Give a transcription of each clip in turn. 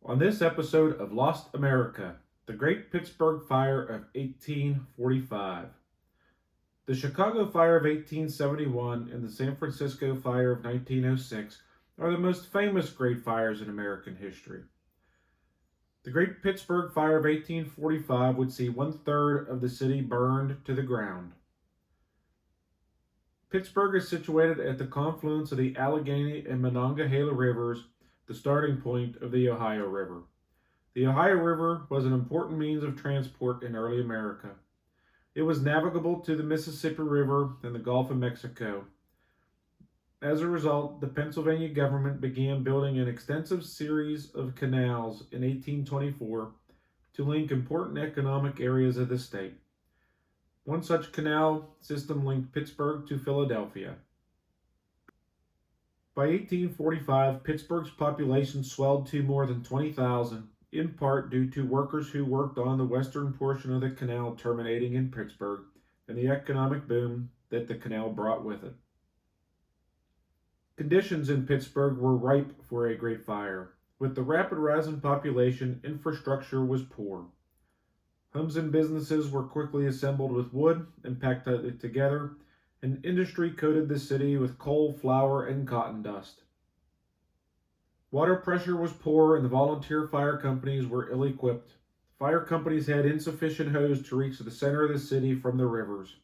On this episode of Lost America, the Great Pittsburgh Fire of 1845. The Chicago Fire of 1871 and the San Francisco Fire of 1906 are the most famous great fires in American history. The Great Pittsburgh Fire of 1845 would see 1/3 of the city burned to the ground. Pittsburgh is situated at the confluence of the Allegheny and Monongahela rivers, the starting point of the Ohio River. The Ohio River was an important means of transport in early America. It was navigable to the Mississippi River and the Gulf of Mexico. As a result, the Pennsylvania government began building an extensive series of canals in 1824 to link important economic areas of the state. One such canal system linked Pittsburgh to Philadelphia. By 1845, Pittsburgh's population swelled to more than 20,000, in part due to workers who worked on the western portion of the canal terminating in Pittsburgh and the economic boom that the canal brought with it. Conditions in Pittsburgh were ripe for a great fire. With the rapid rise in population, infrastructure was poor. Homes and businesses were quickly assembled with wood and packed tightly together, and industry coated the city with coal, flour, and cotton dust. Water pressure was poor and the volunteer fire companies were ill-equipped. Fire companies had insufficient hose to reach the center of the city from the rivers.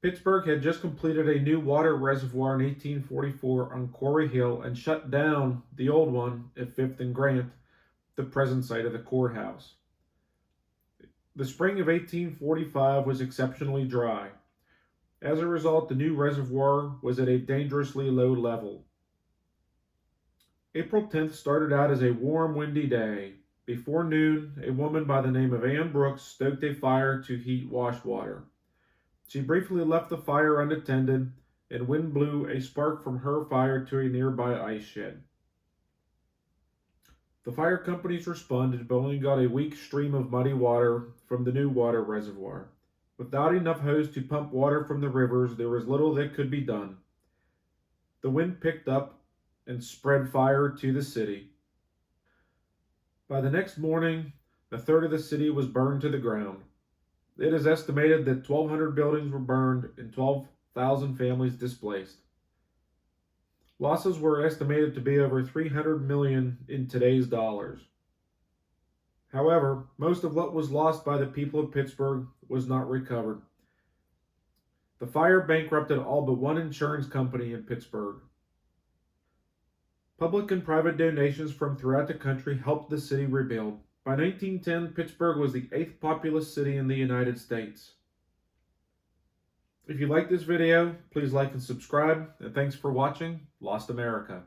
Pittsburgh had just completed a new water reservoir in 1844 on Quarry Hill and shut down the old one at 5th and Grant, the present site of the courthouse. The spring of 1845 was exceptionally dry. As a result, the new reservoir was at a dangerously low level. April 10th started out as a warm, windy day. Before noon, a woman by the name of Ann Brooks stoked a fire to heat wash water. She briefly left the fire unattended, and wind blew a spark from her fire to a nearby ice shed. The fire companies responded, but only got a weak stream of muddy water from the new water reservoir. Without enough hose to pump water from the rivers, there was little that could be done. The wind picked up and spread fire to the city. By the next morning, a third of the city was burned to the ground. It is estimated that 1,200 buildings were burned and 12,000 families displaced. Losses were estimated to be over $300 million in today's dollars. However, most of what was lost by the people of Pittsburgh was not recovered. The fire bankrupted all but one insurance company in Pittsburgh. Public and private donations from throughout the country helped the city rebuild. By 1910, Pittsburgh was the 8th populous city in the United States. If you like this video, please like and subscribe, and thanks for watching Lost America.